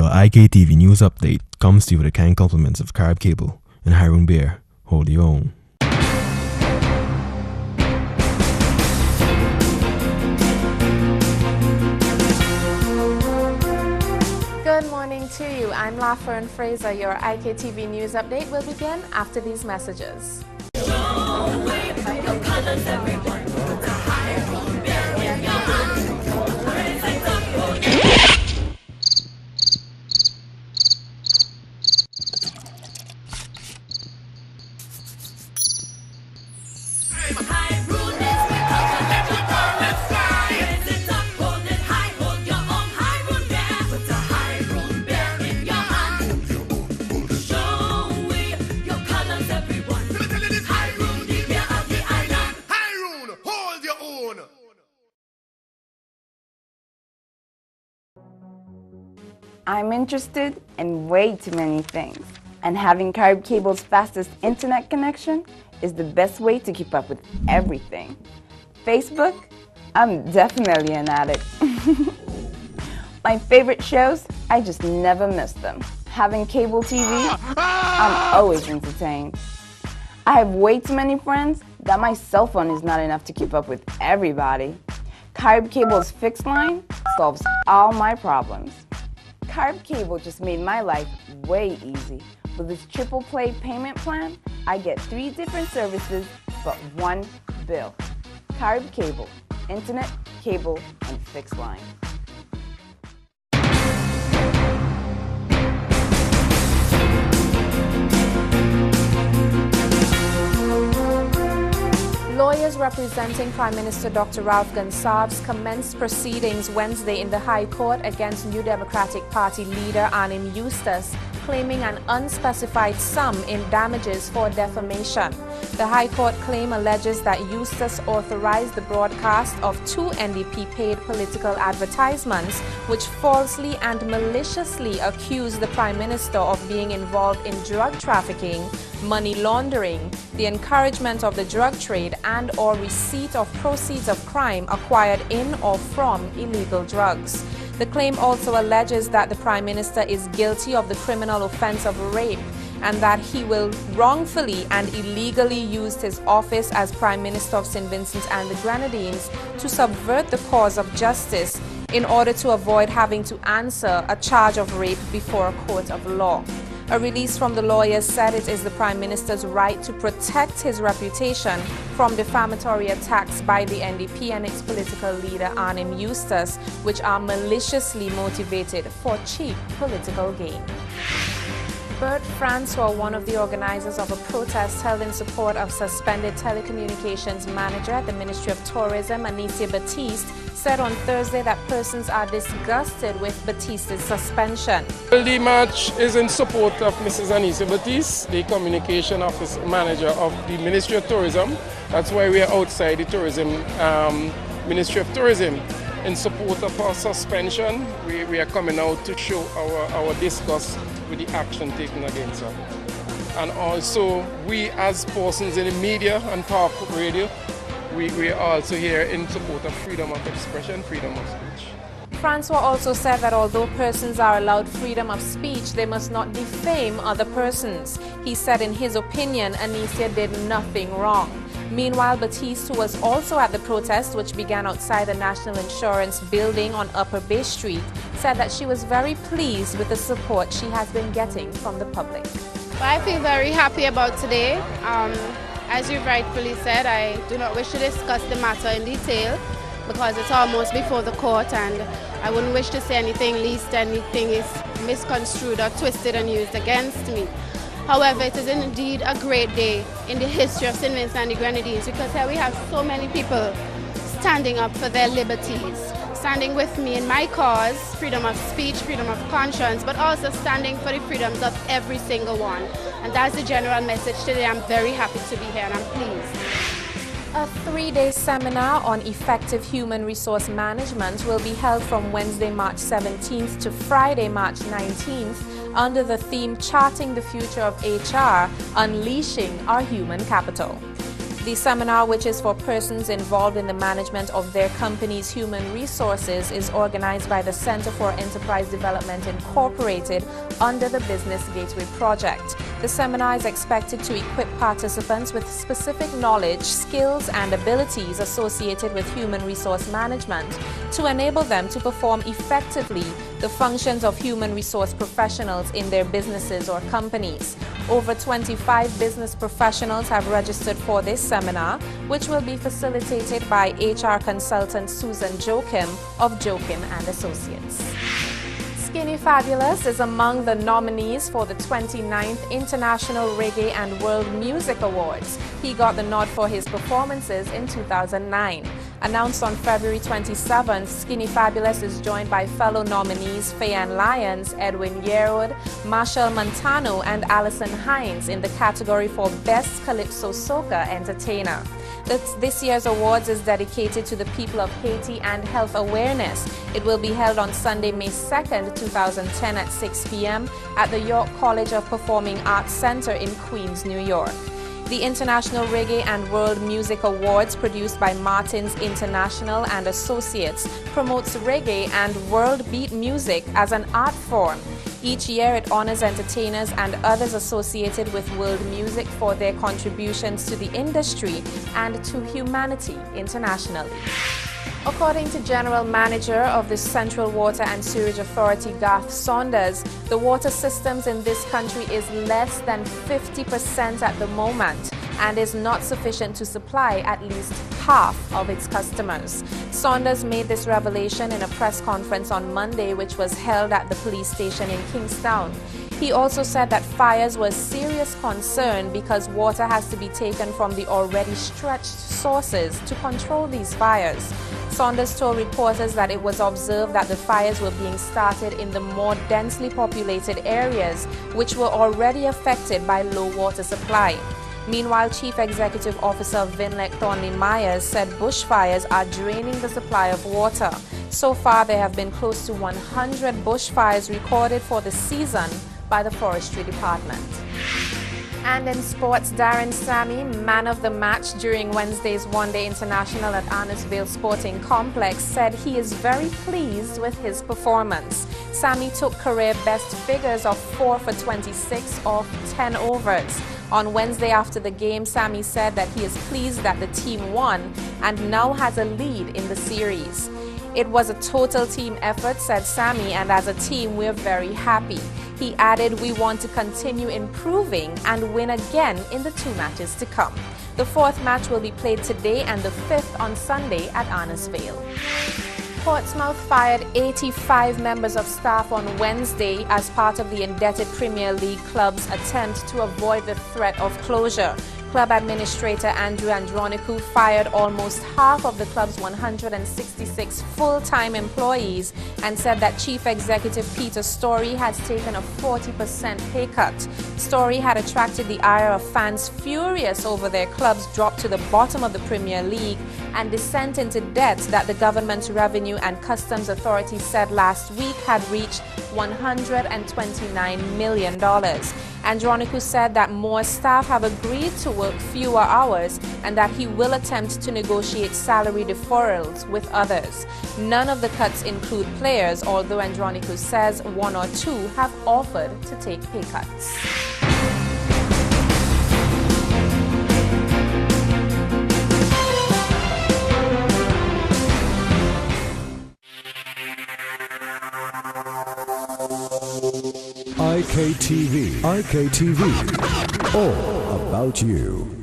our IKtv news update comes to you with the kind compliments of Carib Cable and Hiron Beer. Hold your own. Good morning to you. I'm Lafern Fraser. Your IKtv news update will begin after these messages. I'm interested in way too many things, and having Carib Cable's fastest internet connection is the best way to keep up with everything. Facebook? I'm definitely an addict. My favorite shows? I just never miss them. Having cable TV? I'm always entertained. I have way too many friends that my cell phone is not enough to keep up with everybody. Carib Cable's fixed line solves all my problems. Carib Cable just made my life way easy. With this triple play payment plan, I get 3 different services but 1 bill. Carib Cable, internet, cable, and fixed line. Lawyers representing Prime Minister Dr. Ralph Gonsalves commenced proceedings Wednesday in the High Court against New Democratic Party leader Arnim Eustace, claiming an unspecified sum in damages for defamation. The High Court claim alleges that Eustace authorized the broadcast of 2 NDP-paid political advertisements, which falsely and maliciously accused the Prime Minister of being involved in drug trafficking, money laundering, the encouragement of the drug trade, and or receipt of proceeds of crime acquired in or from illegal drugs. The claim also alleges that the Prime Minister is guilty of the criminal offense of rape and that he will wrongfully and illegally use his office as Prime Minister of St. Vincent and the Grenadines to subvert the cause of justice in order to avoid having to answer a charge of rape before a court of law. A release from the lawyers said it is the Prime Minister's right to protect his reputation from defamatory attacks by the NDP and its political leader Arnim Eustace, which are maliciously motivated for cheap political gain. Bert Francois, one of the organizers of a protest held in support of suspended telecommunications manager at the Ministry of Tourism, Anicia Batiste, said on Thursday that persons are disgusted with Batiste's suspension. Well, the march is in support of Mrs. Anicia Batiste, the communication office manager of the Ministry of Tourism. That's why we are outside the Ministry of Tourism. In support of our suspension, we are coming out to show our disgust with the action taken against her. And also, we as persons in the media and talk radio, we are also here in support of freedom of expression, freedom of speech. Francois also said that although persons are allowed freedom of speech, they must not defame other persons. He said in his opinion, Anicia did nothing wrong. Meanwhile, Batiste, who was also at the protest, which began outside the National Insurance building on Upper Bay Street, said that she was very pleased with the support she has been getting from the public. Well, I feel very happy about today. As you rightfully said, I do not wish to discuss the matter in detail because it's almost before the court and I wouldn't wish to say anything lest anything is misconstrued or twisted and used against me. However, it is indeed a great day in the history of St. Vincent and the Grenadines because here we have so many people standing up for their liberties, standing with me in my cause, freedom of speech, freedom of conscience, but also standing for the freedoms of every single one. And that's the general message today. I'm very happy to be here and I'm pleased. A 3-day seminar on effective human resource management will be held from Wednesday, March 17th to Friday, March 19th under the theme Charting the Future of HR, Unleashing Our Human Capital. The seminar, which is for persons involved in the management of their company's human resources, is organized by the Center for Enterprise Development Incorporated under the Business Gateway Project. The seminar is expected to equip participants with specific knowledge, skills, and abilities associated with human resource management to enable them to perform effectively the functions of human resource professionals in their businesses or companies. Over 25 business professionals have registered for this seminar, which will be facilitated by HR consultant Susan Joachim of Joachim and Associates. Skinny Fabulous is among the nominees for the 29th International Reggae and World Music Awards. He got the nod for his performances in 2009. Announced on February 27th, Skinny Fabulous is joined by fellow nominees Fayan Lyons, Edwin Yerwood, Marshall Montano, and Alison Hines in the category for Best Calypso Soca Entertainer. This year's awards is dedicated to the people of Haiti and health awareness. It will be held on Sunday, May 2nd, 2010 at 6 p.m. at the York College of Performing Arts Center in Queens, New York. The International Reggae and World Music Awards, produced by Martins International and Associates, promotes reggae and world beat music as an art form. Each year it honors entertainers and others associated with world music for their contributions to the industry and to humanity internationally. According to General Manager of the Central Water and Sewerage Authority, Garth Saunders, the water systems in this country is less than 50% at the moment and is not sufficient to supply at least half of its customers. Saunders made this revelation in a press conference on Monday, which was held at the police station in Kingstown. He also said that fires were a serious concern because water has to be taken from the already stretched sources to control these fires. Saunders told reporters that it was observed that the fires were being started in the more densely populated areas, which were already affected by low water supply. Meanwhile, Chief Executive Officer Vinlek Thornley Myers said bushfires are draining the supply of water. So far, there have been close to 100 bushfires recorded for the season by the Forestry Department. And in sports, Darren Sammy, man of the match during Wednesday's one-day international at Arnisvale Sporting Complex, said he is very pleased with his performance. Sammy took career best figures of 4 for 26 off 10 overs. On Wednesday after the game, Sammy said that he is pleased that the team won and now has a lead in the series. It was a total team effort, said Sammy, and as a team we're very happy. He added, we want to continue improving and win again in the 2 matches to come. The 4th match will be played today and the 5th on Sunday at Arnisvale. Portsmouth fired 85 members of staff on Wednesday as part of the indebted Premier League club's attempt to avoid the threat of closure. Club administrator Andrew Andronikou fired almost half of the club's 166 full-time employees and said that Chief Executive Peter Storey has taken a 40% pay cut. Storey had attracted the ire of fans furious over their club's drop to the bottom of the Premier League and descent into debt that the Government Revenue and Customs Authority said last week had reached $129 million. Andronikou said that more staff have agreed to work fewer hours and that he will attempt to negotiate salary deferrals with others. None of the cuts include players, although Andronikou says 1 or 2 have offered to take pay cuts. IKtv. IKtv. All about you.